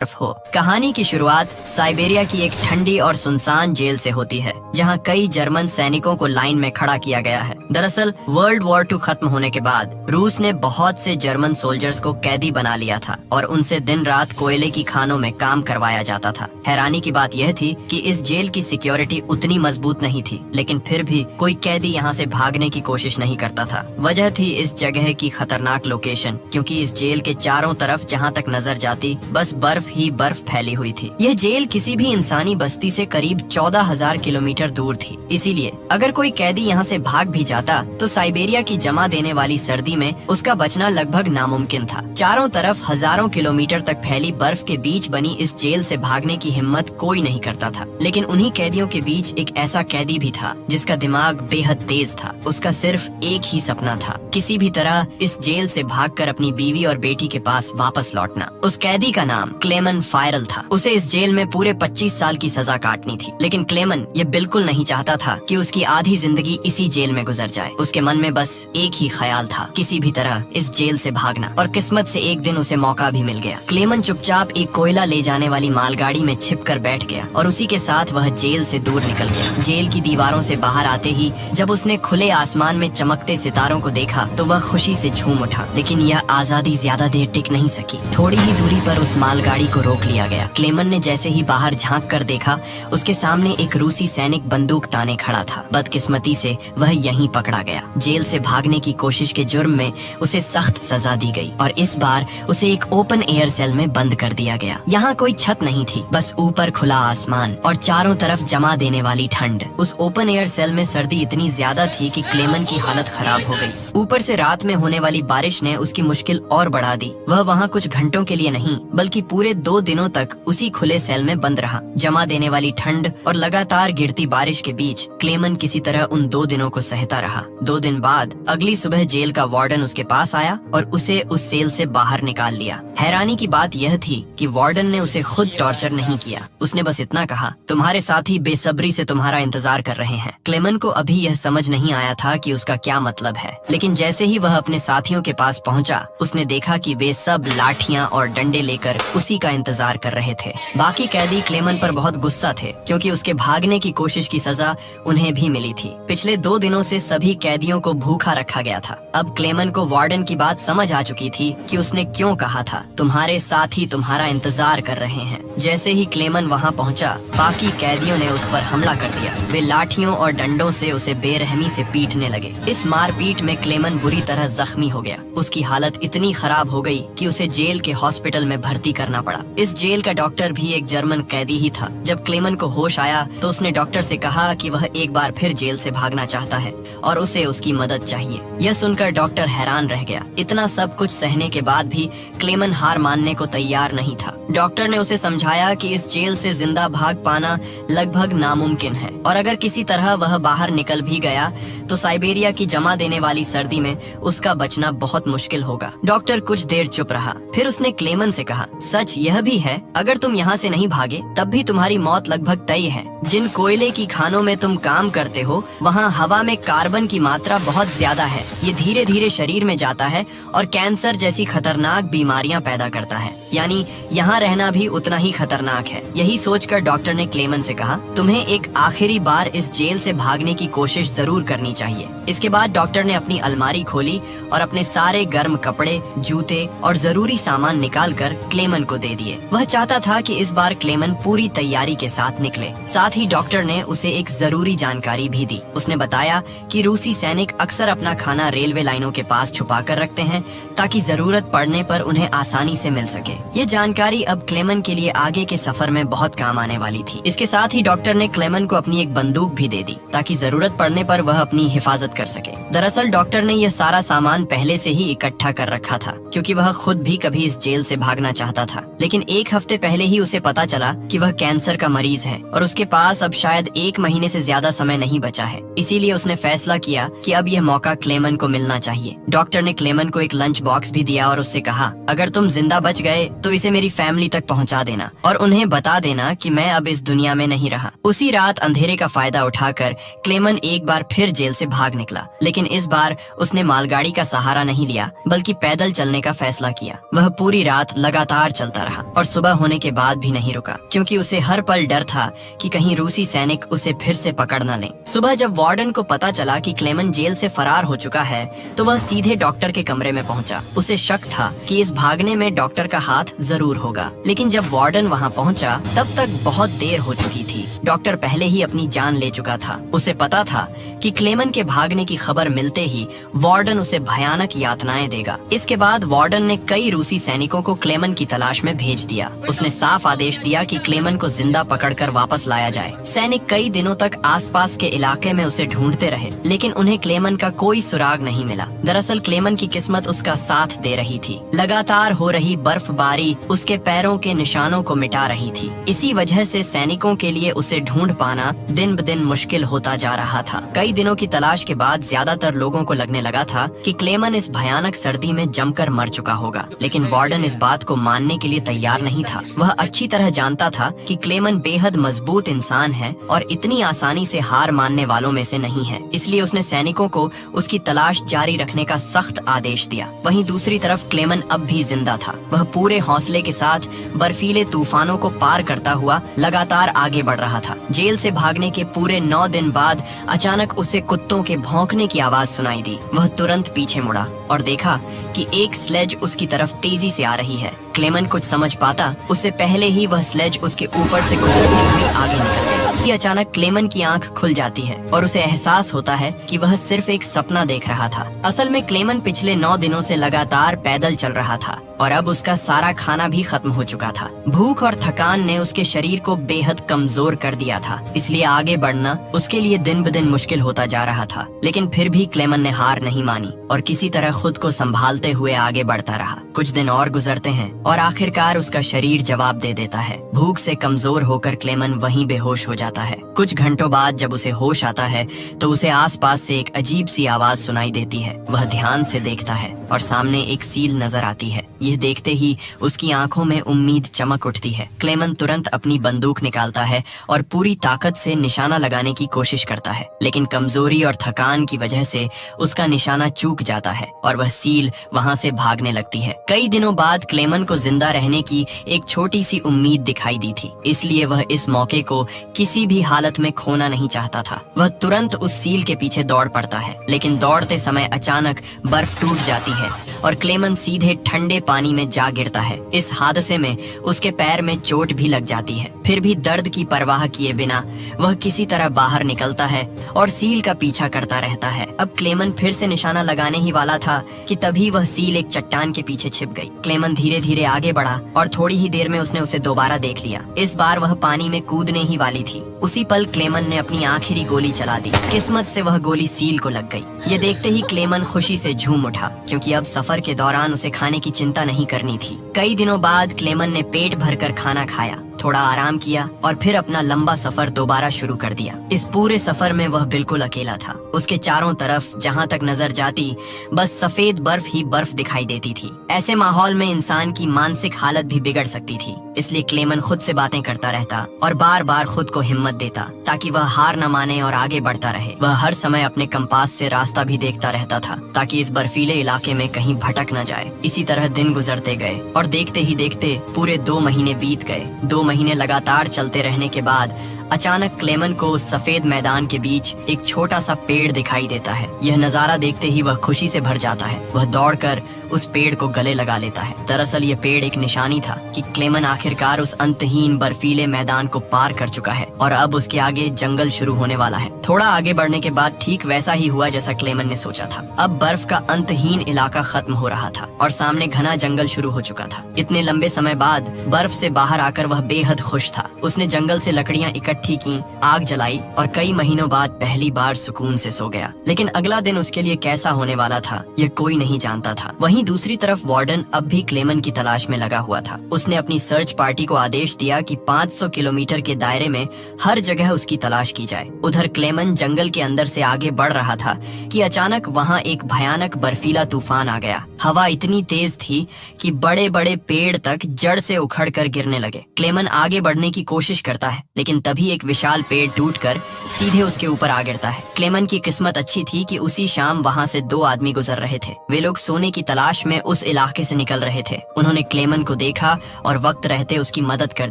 हो। कहानी की शुरुआत साइबेरिया की एक ठंडी और सुनसान जेल से होती है, जहां कई जर्मन सैनिकों को लाइन में खड़ा किया गया है। दरअसल वर्ल्ड वॉर 2 खत्म होने के बाद रूस ने बहुत से जर्मन सोल्जर्स को कैदी बना लिया था और उनसे दिन रात कोयले की खानों में काम करवाया जाता था। हैरानी की बात यह थी कि इस जेल की सिक्योरिटी उतनी मजबूत नहीं थी, लेकिन फिर भी कोई कैदी यहाँ से भागने की कोशिश नहीं करता था। वजह थी इस जगह की खतरनाक लोकेशन, क्योंकि इस जेल के चारों तरफ जहाँ तक नजर जाती बस बर्फ ही बर्फ फैली हुई थी। यह जेल किसी भी इंसानी बस्ती से करीब 14,000 किलोमीटर दूर थी। इसीलिए अगर कोई कैदी यहाँ से भाग भी जाता तो साइबेरिया की जमा देने वाली सर्दी में उसका बचना लगभग नामुमकिन था। चारों तरफ हजारों किलोमीटर तक फैली बर्फ के बीच बनी इस जेल से भागने की हिम्मत कोई नहीं करता था। लेकिन उन्हीं कैदियों के बीच एक ऐसा कैदी भी था जिसका दिमाग बेहद तेज था। उसका सिर्फ एक ही सपना था, किसी भी तरह इस जेल से भागकर अपनी बीवी और बेटी के पास वापस लौटना। उस कैदी का नाम क्लेमन फायरल था। उसे इस जेल में पूरे 25 साल की सजा काटनी थी, लेकिन क्लेमन ये बिल्कुल नहीं चाहता था कि उसकी आधी जिंदगी इसी जेल में गुजर जाए। उसके मन में बस एक ही ख्याल था, किसी भी तरह इस जेल से भागना। और किस्मत से एक दिन उसे मौका भी मिल गया। क्लेमन चुपचाप एक कोयला ले जाने वाली मालगाड़ी में छिपकर बैठ गया और उसी के साथ वह जेल से दूर निकल गया। जेल की दीवारों से बाहर आते ही जब उसने खुले आसमान में चमकते सितारों को देखा तो वह खुशी से झूम उठा। लेकिन यह आजादी ज्यादा देर टिक नहीं सकी। थोड़ी ही दूरी पर उस मालगाड़ी को रोक लिया गया। क्लेमन ने जैसे ही बाहर झांक कर देखा, उसके सामने एक रूसी सैनिक बंदूक ताने खड़ा था। बदकिस्मती से वह यहीं पकड़ा गया। जेल से भागने की कोशिश के जुर्म में उसे सख्त सजा दी गई और इस बार उसे एक ओपन एयर सेल में बंद कर दिया गया। यहाँ कोई छत नहीं थी, बस ऊपर खुला आसमान और चारों तरफ जमा देने वाली ठंड। उस ओपन एयर सेल में सर्दी इतनी ज्यादा थी कि क्लेमन की हालत खराब हो गई। ऊपर से रात में होने वाली बारिश ने उसकी मुश्किल और बढ़ा दी। वह वहाँ कुछ घंटों के लिए नहीं बल्कि पूरे 2 दिनों तक उसी खुले सेल में बंद रहा। जमा देने वाली ठंड और लगातार गिरती बारिश के बीच क्लेमन किसी तरह उन 2 दिनों को सहता रहा। 2 दिन बाद अगली सुबह जेल का वार्डन उसके पास आया और उसे उस सेल से बाहर निकाल लिया। हैरानी की बात यह थी कि वार्डन ने उसे खुद टॉर्चर नहीं किया। उसने बस इतना कहा, तुम्हारे साथी बेसब्री से तुम्हारा इंतजार कर रहे हैं। क्लेमन को अभी यह समझ नहीं आया था कि उसका क्या मतलब है, लेकिन जैसे ही वह अपने साथियों के पास पहुंचा, उसने देखा कि वे सब लाठियां और डंडे लेकर उसी का इंतजार कर रहे थे। बाकी कैदी क्लेमन पर बहुत गुस्सा थे, क्योंकि उसके भागने की कोशिश की सजा उन्हें भी मिली थी। पिछले 2 दिनों से सभी कैदियों को भूखा रखा गया था। अब क्लेमन को वार्डन की बात समझ आ चुकी थी कि उसने क्यों कहा था, तुम्हारे साथी तुम्हारा इंतजार कर रहे हैं। जैसे ही क्लेमन वहाँ पहुँचा, बाकी कैदियों ने उस पर हमला कर दिया। वे लाठियों और डंडों से उसे बेरहमी से पीटने लगे। इस मारपीट में क्लेमन बुरी तरह जख्मी हो गया। उसकी हालत इतनी खराब हो गई कि उसे जेल के हॉस्पिटल में भर्ती करना पड़ा। इस जेल का डॉक्टर भी एक जर्मन कैदी ही था। जब क्लेमन को होश आया तो उसने डॉक्टर से कहा कि वह एक बार फिर जेल से भागना चाहता है और उसे उसकी मदद चाहिए। यह सुनकर डॉक्टर हैरान रह गया। इतना सब कुछ सहने के बाद भी क्लेमन हार मानने को तैयार नहीं था। डॉक्टर ने उसे समझाया कि इस जेल से जिंदा भाग पाना लगभग नामुमकिन है और अगर किसी तरह वह बाहर निकल भी गया तो साइबेरिया की जमा देने वाली सर्दी में उसका बचना बहुत मुश्किल होगा। डॉक्टर कुछ देर चुप रहा, फिर उसने क्लेमन से कहा, सच यह भी है, अगर तुम यहाँ से नहीं भागे तब भी तुम्हारी मौत लगभग तय है। जिन कोयले की खानों में तुम काम करते हो, वहाँ हवा में कार्बन की मात्रा बहुत ज्यादा है। ये धीरे धीरे शरीर में जाता है और कैंसर जैसी खतरनाक बीमारियां पैदा करता है। यानी यहाँ रहना भी उतना ही खतरनाक है। यही सोचकर डॉक्टर ने क्लेमन से कहा, तुम्हें एक आखिरी बार इस जेल से भागने की कोशिश जरूर करनी चाहिए। इसके बाद डॉक्टर ने अपनी अलमारी खोली और अपने सारे गर्म कपड़े, जूते और जरूरी सामान निकाल कर क्लेमन को दे दिए। वह चाहता था कि इस बार क्लेमन पूरी तैयारी के साथ निकले। साथ ही डॉक्टर ने उसे एक जरूरी जानकारी भी दी। उसने बताया कि रूसी सैनिक अक्सर अपना खाना रेलवे लाइनों के पास छुपा कर रखते हैं ताकि जरूरत पड़ने पर उन्हें आसानी से मिल सके। ये जानकारी अब क्लेमन के लिए आगे के सफर में बहुत काम आने वाली थी। इसके साथ ही डॉक्टर ने क्लेमन को अपनी एक बंदूक भी दे दी ताकि जरूरत पड़ने पर वह अपनी हिफाजत कर सके। दरअसल डॉक्टर ने यह सारा सामान पहले से ही इकट्ठा कर रखा था, क्योंकि वह खुद भी कभी इस जेल से भागना चाहता था। लेकिन 1 हफ्ते पहले ही उसे पता चला कि वह कैंसर का मरीज है और उसके पास अब शायद 1 महीने से ज्यादा समय नहीं बचा है। इसीलिए उसने फैसला किया कि अब यह मौका क्लेमन को मिलना चाहिए। डॉक्टर ने क्लेमन को एक लंच बॉक्स भी दिया और उससे कहा, अगर तुम जिंदा बच गए तो इसे मेरी फैमिली तक पहुंचा देना और उन्हें बता देना कि मैं अब इस दुनिया में नहीं रहा। उसी रात अंधेरे का फायदा उठाकर क्लेमन एक बार फिर जेल से भाग निकला, लेकिन इस बार उसने मालगाड़ी का सहारा नहीं लिया बल्कि पैदल चलने का फैसला किया। वह पूरी रात लगातार चलता रहा और सुबह होने के बाद भी नहीं रुका, क्योंकि उसे हर पल डर था कि कहीं रूसी सैनिक उसे फिर से पकड़ न लें। सुबह जब वार्डन को पता चला कि क्लेमन जेल से फरार हो चुका है तो वह सीधे डॉक्टर के कमरे में पहुंचा। उसे शक था कि इस भागने में डॉक्टर का हाथ जरूर होगा, लेकिन जब वार्डन वहां पहुंचा तब तक बहुत देर हो चुकी थी। डॉक्टर पहले ही अपनी जान ले चुका था। उसे पता था कि क्लेमन के भागने की खबर मिलते ही वार्डन उसे भयानक यातनाएं देगा। इसके बाद वार्डन ने कई रूसी सैनिकों को क्लेमन की तलाश में भेज दिया। उसने साफ आदेश दिया कि क्लेमन को जिंदा पकड़कर वापस लाया जाए। सैनिक कई दिनों तक आसपास के इलाके में उसे ढूंढते रहे, लेकिन उन्हें क्लेमन का कोई सुराग नहीं मिला। दरअसल क्लेमन की किस्मत उसका साथ दे रही थी। लगातार हो रही बर्फबारी उसके पैरों के निशानों को मिटा रही थी। इसी वजह से सैनिकों के लिए उसे ढूंढ पाना दिन ब दिन मुश्किल होता जा रहा था। कई दिनों की तलाश के बाद ज्यादातर लोगों को लगने लगा था कि क्लेमन इस भयानक सर्दी में जमकर मर चुका होगा, लेकिन वार्डन इस बात को मानने के लिए तैयार नहीं था। वह अच्छी तरह जानता था कि क्लेमन बेहद मजबूत इंसान है और इतनी आसानी से हार मानने वालों में से नहीं है। इसलिए उसने सैनिकों को उसकी तलाश जारी रखने का सख्त आदेश दिया। वहीं दूसरी तरफ क्लेमन अब भी जिंदा था। वह पूरे हौसले के साथ बर्फीले तूफानों को पार करता हुआ लगातार आगे बढ़ रहा था। जेल से भागने के पूरे 9 दिन बाद अचानक उसे कुत्तों के भौंकने की आवाज सुनाई दी। वह तुरंत पीछे मुड़ा और देखा कि एक स्लेज उसकी तरफ तेजी से आ रही है। क्लेमन कुछ समझ पाता उससे पहले ही वह स्लेज उसके ऊपर से गुजरती हुई आगे निकल गई। अचानक क्लेमन की आंख खुल जाती है और उसे एहसास होता है कि वह सिर्फ एक सपना देख रहा था। असल में क्लेमन पिछले 9 दिनों से लगातार पैदल चल रहा था और अब उसका सारा खाना भी खत्म हो चुका था। भूख और थकान ने उसके शरीर को बेहद कमजोर कर दिया था, इसलिए आगे बढ़ना उसके लिए दिन ब दिन मुश्किल होता जा रहा था। लेकिन फिर भी क्लेमन ने हार नहीं मानी और किसी तरह खुद को संभालते हुए आगे बढ़ता रहा। कुछ दिन और गुजरते हैं और आखिरकार उसका शरीर जवाब दे देता है। भूख से कमजोर होकर क्लेमन वहीं बेहोश हो जाता है। कुछ घंटों बाद जब उसे होश आता है तो उसे आसपास से एक अजीब सी आवाज सुनाई देती है। वह ध्यान से देखता है और सामने एक सील नजर आती है। यह देखते ही उसकी आंखों में उम्मीद चमक उठती है। क्लेमन तुरंत अपनी बंदूक निकालता है और पूरी ताकत से निशाना लगाने की कोशिश करता है, लेकिन कमजोरी और थकान की वजह से उसका निशाना चूक जाता है और वह सील वहां से भागने लगती है। कई दिनों बाद क्लेमन को जिंदा रहने की एक छोटी सी उम्मीद दिखाई दी थी, इसलिए वह इस मौके को किसी भी हालत में खोना नहीं चाहता था। वह तुरंत उस सील के पीछे दौड़ पड़ता है, लेकिन दौड़ते समय अचानक बर्फ टूट जाती है और क्लेमन सीधे ठंडे पानी में जा गिरता है। इस हादसे में उसके पैर में चोट भी लग जाती है। फिर भी दर्द की परवाह किए बिना वह किसी तरह बाहर निकलता है और सील का पीछा करता रहता है। अब क्लेमन फिर से निशाना लगाने ही वाला था कि तभी वह सील एक चट्टान के पीछे छिप गई। क्लेमन धीरे धीरे आगे बढ़ा और थोड़ी ही देर में उसने उसे दोबारा देख लिया। इस बार वह पानी में कूदने ही वाली थी। उसी पल क्लेमन ने अपनी आखिरी गोली चला दी। किस्मत से वह गोली सील को लग गई। ये देखते ही क्लेमन खुशी से झूम उठा, क्योंकि अब सफर के दौरान उसे खाने की चिंता नहीं करनी थी। कई दिनों बाद क्लेमन ने पेट भरकर खाना खाया, थोड़ा आराम किया और फिर अपना लंबा सफर दोबारा शुरू कर दिया। इस पूरे सफर में वह बिल्कुल अकेला था। उसके चारों तरफ जहां तक नजर जाती बस सफेद बर्फ ही बर्फ दिखाई देती थी। ऐसे माहौल में इंसान की मानसिक हालत भी बिगड़ सकती थी, इसलिए क्लेमन खुद से बातें करता रहता और बार बार खुद को हिम्मत देता ताकि वह हार न माने और आगे बढ़ता रहे। वह हर समय अपने कंपास से रास्ता भी देखता रहता था ताकि इस बर्फीले इलाके में कहीं भटक न जाए। इसी तरह दिन गुजरते गए और देखते ही देखते पूरे 2 महीने बीत गए। 2 महीने लगातार चलते रहने के बाद अचानक क्लेमन को उस सफेद मैदान के बीच एक छोटा सा पेड़ दिखाई देता है। यह नजारा देखते ही वह खुशी से भर जाता है। वह दौड़कर उस पेड़ को गले लगा लेता है। दरअसल यह पेड़ एक निशानी था कि क्लेमन आखिरकार उस अंतहीन बर्फीले मैदान को पार कर चुका है और अब उसके आगे जंगल शुरू होने वाला है। थोड़ा आगे बढ़ने के बाद ठीक वैसा ही हुआ जैसा क्लेमन ने सोचा था। अब बर्फ का अंतहीन इलाका खत्म हो रहा था और सामने घना जंगल शुरू हो चुका था। इतने लंबे समय बाद बर्फ से बाहर आकर वह बेहद खुश था। उसने जंगल से लकड़ियां इकट्ठी की, आग जलाई और कई महीनों बाद पहली बार सुकून से सो गया। लेकिन अगला दिन उसके लिए कैसा होने वाला था यह कोई नहीं जानता था। वहीं वहीं दूसरी तरफ वार्डन अब भी क्लेमन की तलाश में लगा हुआ था। उसने अपनी सर्च पार्टी को आदेश दिया कि 500 किलोमीटर के दायरे में हर जगह उसकी तलाश की जाए। उधर क्लेमन जंगल के अंदर से आगे बढ़ रहा था कि अचानक वहां एक भयानक बर्फीला तूफान आ गया। हवा इतनी तेज थी कि बड़े बड़े पेड़ तक जड़ से उखड़ कर गिरने लगे। क्लेमन आगे बढ़ने की कोशिश करता है, लेकिन तभी एक विशाल पेड़ टूटकर सीधे उसके ऊपर आ गिरता है। क्लेमन की किस्मत अच्छी थी कि उसी शाम वहां से 2 आदमी गुजर रहे थे। वे लोग सोने की तलाश में उस इलाके से निकल रहे थे। उन्होंने क्लेमन को देखा और वक्त रहते उसकी मदद कर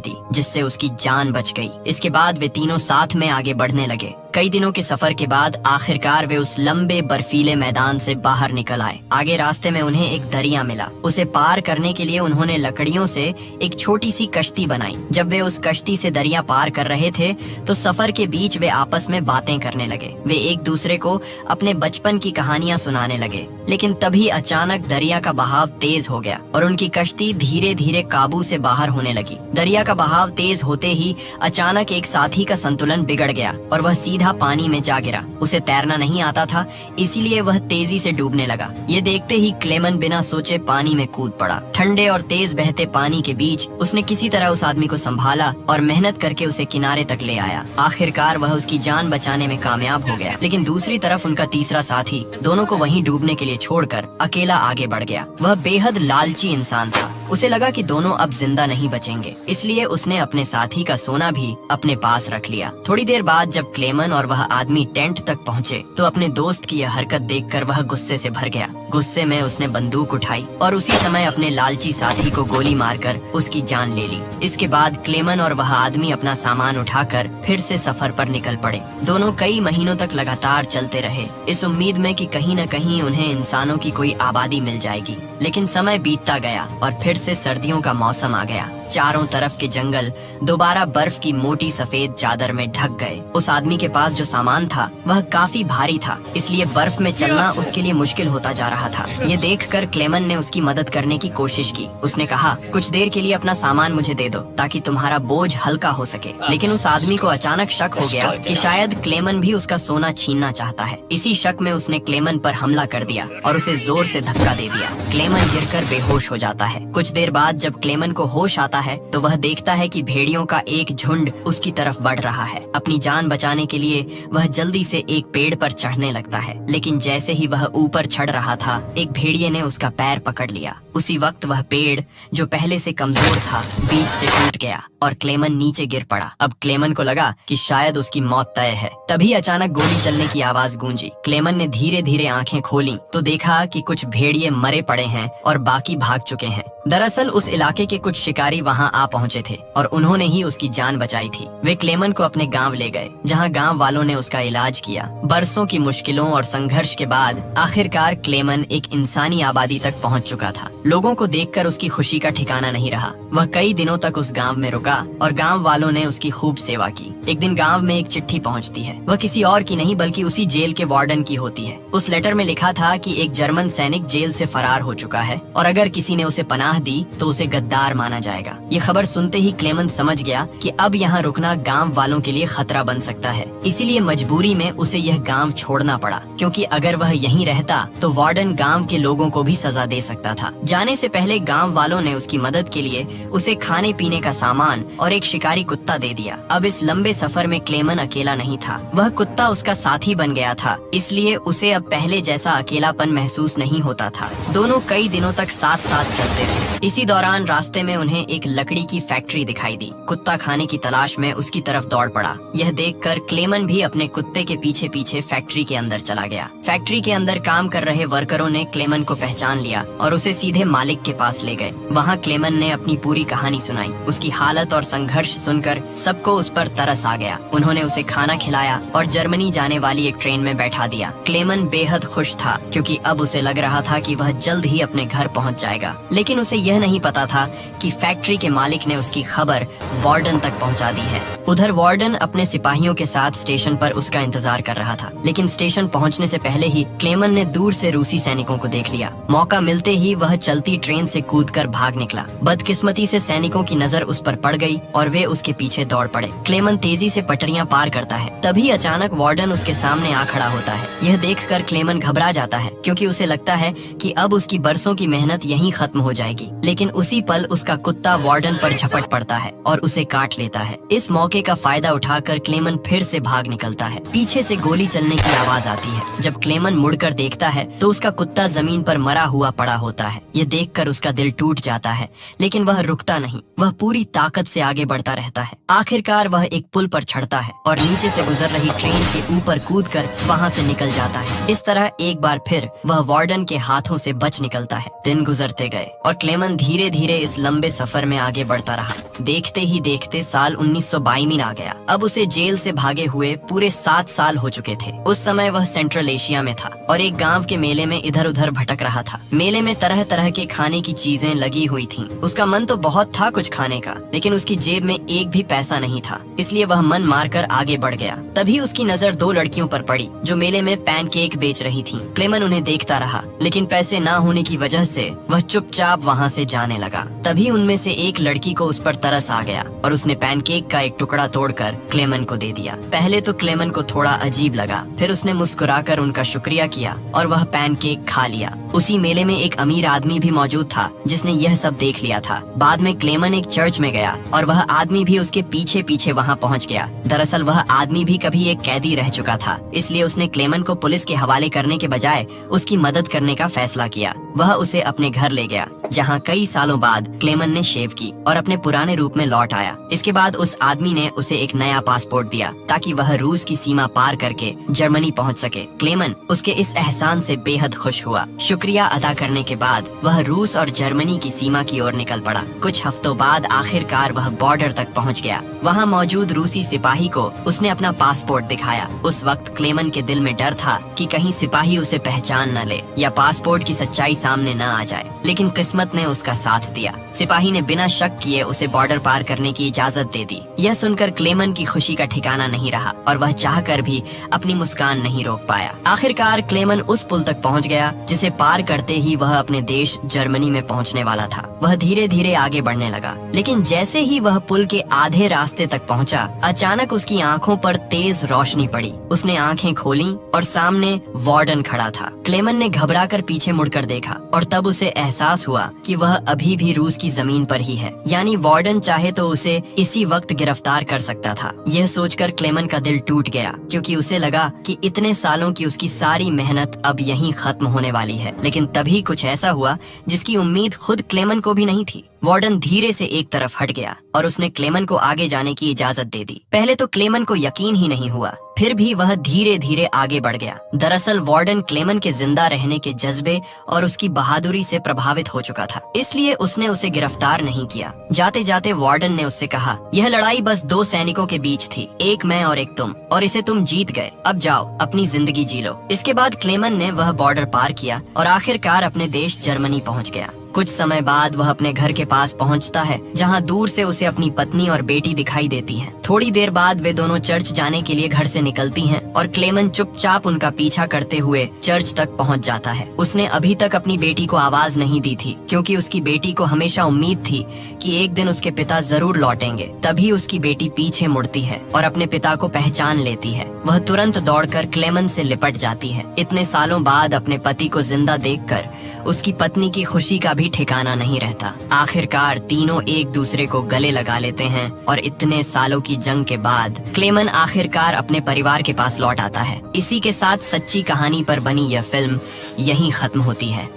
दी, जिससे उसकी जान बच गई। इसके बाद वे तीनों साथ में आगे बढ़ने लगे। कई दिनों के सफर के बाद आखिरकार वे उस लंबे बर्फीले मैदान से बाहर निकल आए। आगे रास्ते में उन्हें एक दरिया मिला। उसे पार करने के लिए उन्होंने लकड़ियों से एक छोटी सी कश्ती बनाई। जब वे उस कश्ती से दरिया पार कर रहे थे तो सफर के बीच वे आपस में बातें करने लगे। वे एक दूसरे को अपने बचपन की कहानियां सुनाने लगे, लेकिन तभी अचानक दरिया का बहाव तेज हो गया और उनकी कश्ती धीरे धीरे काबू से बाहर होने लगी। दरिया का बहाव तेज होते ही अचानक एक साथी का संतुलन बिगड़ गया और वह सीधा पानी में जा गिरा। उसे तैरना नहीं आता था, इसीलिए वह तेजी से डूबने लगा। ये देखते ही क्लेमन बिना सोचे पानी में कूद पड़ा। ठंडे और तेज बहते पानी के बीच उसने किसी तरह उस आदमी को संभाला और मेहनत करके उसे किनारे तक ले आया। आखिरकार वह उसकी जान बचाने में कामयाब हो गया। लेकिन दूसरी तरफ उनका तीसरा साथी दोनों को वहीं डूबने के लिए छोड़कर अकेला आगे बढ़ गया। वह बेहद लालची इंसान था। उसे लगा कि दोनों अब जिंदा नहीं बचेंगे, इसलिए उसने अपने साथी का सोना भी अपने पास रख लिया। थोड़ी देर बाद जब क्लेमन और वह आदमी टेंट तक पहुँचे तो अपने दोस्त की यह हरकत देखकर वह गुस्से से भर गया। गुस्से में उसने बंदूक उठाई और उसी समय अपने लालची साथी को गोली मारकर उसकी जान ले ली। इसके बाद क्लेमन और वह आदमी अपना सामान उठाकर फिर से सफर पर निकल पड़े। दोनों कई महीनों तक लगातार चलते रहे, इस उम्मीद में कि कहीं न कहीं उन्हें इंसानों की कोई आबादी मिल जाएगी। लेकिन समय बीतता गया और फिर से सर्दियों का मौसम आ गया। चारों तरफ के जंगल दोबारा बर्फ की मोटी सफेद चादर में ढक गए। उस आदमी के पास जो सामान था वह काफी भारी था, इसलिए बर्फ में चलना उसके लिए मुश्किल होता जा रहा था। ये देखकर क्लेमन ने उसकी मदद करने की कोशिश की। उसने कहा, कुछ देर के लिए अपना सामान मुझे दे दो ताकि तुम्हारा बोझ हल्का हो सके। लेकिन उस आदमी को अचानक शक हो गया कि शायद क्लेमन भी उसका सोना छीनना चाहता है। इसी शक में उसने क्लेमन पर हमला कर दिया और उसे जोर से धक्का दे दिया। क्लेमन गिरकर बेहोश हो जाता है। कुछ देर बाद जब क्लेमन को होश आता है तो वह देखता है कि भेड़ियों का एक झुंड उसकी तरफ बढ़ रहा है। अपनी जान बचाने के लिए वह जल्दी से एक पेड़ पर चढ़ने लगता है, लेकिन जैसे ही वह ऊपर चढ़ रहा था एक भेड़िए ने उसका पैर पकड़ लिया। उसी वक्त वह पेड़ जो पहले से कमजोर था बीच से टूट गया और क्लेमन नीचे गिर पड़ा। अब क्लेमन को लगा कि शायद उसकी मौत तय है। तभी अचानक गोली चलने की आवाज गूंजी। क्लेमन ने धीरे धीरे आंखें खोली तो देखा कि कुछ भेड़िए मरे पड़े हैं और बाकी भाग चुके हैं। दरअसल उस इलाके के कुछ शिकारी वहां आ पहुंचे थे और उन्होंने ही उसकी जान बचाई थी। वे क्लेमन को अपने गांव ले गए, जहां गांव वालों ने उसका इलाज किया। बरसों की मुश्किलों और संघर्ष के बाद आखिरकार क्लेमन एक इंसानी आबादी तक पहुंच चुका था। लोगों को देखकर उसकी खुशी का ठिकाना नहीं रहा। वह कई दिनों तक उस गांव में रुका और गांव वालों ने उसकी खूब सेवा की। एक दिन गांव में एक चिट्ठी पहुंचती है। वह किसी और की नहीं बल्कि उसी जेल के वार्डन की होती है। उस लेटर में लिखा था कि एक जर्मन सैनिक जेल से फरार हो चुका है और अगर किसी ने उसे पनाह दी तो उसे गद्दार माना जाएगा। ये खबर सुनते ही क्लेमन समझ गया कि अब यहाँ रुकना गांव वालों के लिए खतरा बन सकता है। इसीलिए मजबूरी में उसे यह गांव छोड़ना पड़ा, क्योंकि अगर वह यहीं रहता तो वार्डन गांव के लोगों को भी सजा दे सकता था। जाने से पहले गांव वालों ने उसकी मदद के लिए उसे खाने पीने का सामान और एक शिकारी कुत्ता दे दिया। अब इस लंबे सफर में क्लेमन अकेला नहीं था, वह कुत्ता उसका साथी बन गया था, इसलिए उसे अब पहले जैसा अकेलापन महसूस नहीं होता था। दोनों कई दिनों तक साथ साथ चलते रहे। इसी दौरान रास्ते में उन्हें एक लकड़ी की फैक्ट्री दिखाई दी। कुत्ता खाने की तलाश में उसकी तरफ दौड़ पड़ा। यह देखकर क्लेमन भी अपने कुत्ते के पीछे पीछे फैक्ट्री के अंदर चला गया। फैक्ट्री के अंदर काम कर रहे वर्करों ने क्लेमन को पहचान लिया और उसे सीधे मालिक के पास ले गए। वहाँ क्लेमन ने अपनी पूरी कहानी सुनाई। उसकी हालत और संघर्ष सुनकर सबको उस पर तरस आ गया। उन्होंने उसे खाना खिलाया और जर्मनी जाने वाली एक ट्रेन में बैठा दिया। क्लेमन बेहद खुश था, क्योंकि अब उसे लग रहा था कि वह जल्द ही अपने घर पहुँच जाएगा। लेकिन उसे यह नहीं पता था कि फैक्ट्री के मालिक ने उसकी खबर वार्डन तक पहुंचा दी है। उधर वार्डन अपने सिपाहियों के साथ स्टेशन पर उसका इंतजार कर रहा था, लेकिन स्टेशन पहुंचने से पहले ही क्लेमन ने दूर से रूसी सैनिकों को देख लिया। मौका मिलते ही वह चलती ट्रेन से कूदकर भाग निकला। बदकिस्मती से सैनिकों की नजर उस पर पड़ गई और वे उसके पीछे दौड़ पड़े। क्लेमन तेजी से पटरियां पार करता है, तभी अचानक वार्डन उसके सामने आ खड़ा होता है। यह देखकर क्लेमन घबरा जाता है, क्योंकि उसे लगता है कि अब उसकी बरसों की मेहनत यहीं खत्म हो जाएगी। लेकिन उसी पल उसका कुत्ता वार्डन पर झपट पड़ता है और उसे काट लेता है। इस मौके का फायदा उठाकर क्लेमन फिर से भाग निकलता है। पीछे से गोली चलने की आवाज आती है। जब क्लेमन मुड़कर देखता है तो उसका कुत्ता जमीन पर मरा हुआ पड़ा होता है। यह देखकर उसका दिल टूट जाता है, लेकिन वह रुकता नहीं। वह पूरी ताकत से आगे बढ़ता रहता है। आखिरकार वह एक पुल पर चढ़ता है और नीचे से गुजर रही ट्रेन के ऊपर कूदकर वहां से निकल जाता है। इस तरह एक बार फिर वह वार्डन के हाथों से बच निकलता है। दिन गुजरते गए और क्लेमन धीरे धीरे इस लंबे सफर में आगे बढ़ता रहा। देखते ही देखते साल 1922 आ गया। अब उसे जेल से भागे हुए पूरे 7 साल हो चुके थे। उस समय वह सेंट्रल एशिया में था और एक गांव के मेले में इधर उधर भटक रहा था। मेले में तरह तरह के खाने की चीजें लगी हुई थीं। उसका मन तो बहुत था कुछ खाने का, लेकिन उसकी जेब में एक भी पैसा नहीं था, इसलिए वह मन मारकर आगे बढ़ गया। तभी उसकी नजर 2 लड़कियों पर पड़ी जो मेले में पैनकेक बेच रही थीं। क्लेमन उन्हें देखता रहा, लेकिन पैसे ना होने की वजह से वह चुपचाप वहां से जाने लगा। तभी उनमें से एक लड़की को उस पर तरस आ गया और उसने पैनकेक का एक टुकड़ा तोड़कर क्लेमन को दे दिया। पहले तो क्लेमन को थोड़ा अजीब लगा, फिर उसने मुस्कुराकर उनका शुक्रिया किया और वह पैनकेक खा लिया। उसी मेले में एक अमीर आदमी भी मौजूद था जिसने यह सब देख लिया था। बाद में क्लेमन एक चर्च में गया और वह आदमी भी उसके पीछे पीछे वहां पहुंच गया। दरअसल वह आदमी भी कभी एक कैदी रह चुका था, इसलिए उसने क्लेमन को पुलिस के हवाले करने के बजाय उसकी मदद करने का फैसला किया। वह उसे अपने घर ले गया, जहां कई सालों बाद क्लेमन ने शेव की और अपने पुराने रूप में लौट आया। इसके बाद उस आदमी ने उसे एक नया पासपोर्ट दिया ताकि वह रूस की सीमा पार करके जर्मनी पहुंच सके। क्लेमन उसके इस एहसान से बेहद खुश हुआ। शुक्रिया अदा करने के बाद वह रूस और जर्मनी की सीमा की ओर निकल पड़ा। कुछ हफ्तों बाद आखिरकार वह बॉर्डर तक पहुंच गया। वहां मौजूद रूसी सिपाही को उसने अपना पासपोर्ट दिखाया। उस वक्त क्लेमन के दिल में डर था कि कहीं सिपाही उसे पहचान न ले या पासपोर्ट की सच्चाई सामने न आ जाए, लेकिन किस्मत ने उसका साथ दिया। सिपाही ने बिना शक किए उसे बॉर्डर पार करने की इजाजत दे दी। यह सुनकर क्लेमन की खुशी का ठिकाना नहीं रहा और वह चाहकर भी अपनी मुस्कान नहीं रोक पाया। आखिरकार क्लेमन उस पुल तक पहुंच गया जिसे पार करते ही वह अपने देश जर्मनी में पहुंचने वाला था। वह धीरे धीरे आगे बढ़ने लगा, लेकिन जैसे ही वह पुल के आधे रास्ते तक पहुंचा, अचानक उसकी आंखों पर तेज रोशनी पड़ी। उसने आंखें खोलीं और सामने वार्डन खड़ा था। क्लेमन ने घबराकर पीछे मुड़कर देखा और तब उसे एहसास हुआ कि वह अभी भी रूस की जमीन पर ही है, यानी वार्डन चाहे तो उसे इसी वक्त गिरफ्तार कर सकता था। यह सोचकर क्लेमन का दिल टूट गया, क्योंकि उसे लगा कि इतने सालों की उसकी सारी मेहनत अब यहीं खत्म होने वाली है। लेकिन तभी कुछ ऐसा हुआ जिसकी उम्मीद खुद क्लेमन को भी नहीं थी। वार्डन धीरे से एक तरफ हट गया और उसने क्लेमन को आगे जाने की इजाजत दे दी। पहले तो क्लेमन को यकीन ही नहीं हुआ, फिर भी वह धीरे धीरे आगे बढ़ गया। दरअसल वार्डन क्लेमन के जिंदा रहने के जज्बे और उसकी बहादुरी से प्रभावित हो चुका था, इसलिए उसने उसे गिरफ्तार नहीं किया। जाते जाते वार्डन ने उससे कहा, यह लड़ाई बस 2 सैनिकों के बीच थी, एक मैं और एक तुम, और इसे तुम जीत गए। अब जाओ अपनी जिंदगी जी लो। इसके बाद क्लेमन ने वह बॉर्डर पार किया और आखिरकार अपने देश जर्मनी पहुंच गया। कुछ समय बाद वह अपने घर के पास पहुंचता है, जहां दूर से उसे अपनी पत्नी और बेटी दिखाई देती हैं। थोड़ी देर बाद वे दोनों चर्च जाने के लिए घर से निकलती हैं और क्लेमन चुपचाप उनका पीछा करते हुए चर्च तक पहुंच जाता है। उसने अभी तक अपनी बेटी को आवाज नहीं दी थी, क्योंकि उसकी बेटी को हमेशा उम्मीद थी कि एक दिन उसके पिता जरूर लौटेंगे। तभी उसकी बेटी पीछे मुड़ती है और अपने पिता को पहचान लेती है। वह तुरंत दौड़कर क्लेमन से लिपट जाती है। इतने सालों बाद अपने पति को जिंदा देखकर उसकी पत्नी की खुशी का भी ठिकाना नहीं रहता। आखिरकार तीनों एक दूसरे को गले लगा लेते हैं और इतने सालों की जंग के बाद क्लेमन आखिरकार अपने परिवार के पास लौट आता है। इसी के साथ सच्ची कहानी पर बनी यह फिल्म यहीं खत्म होती है।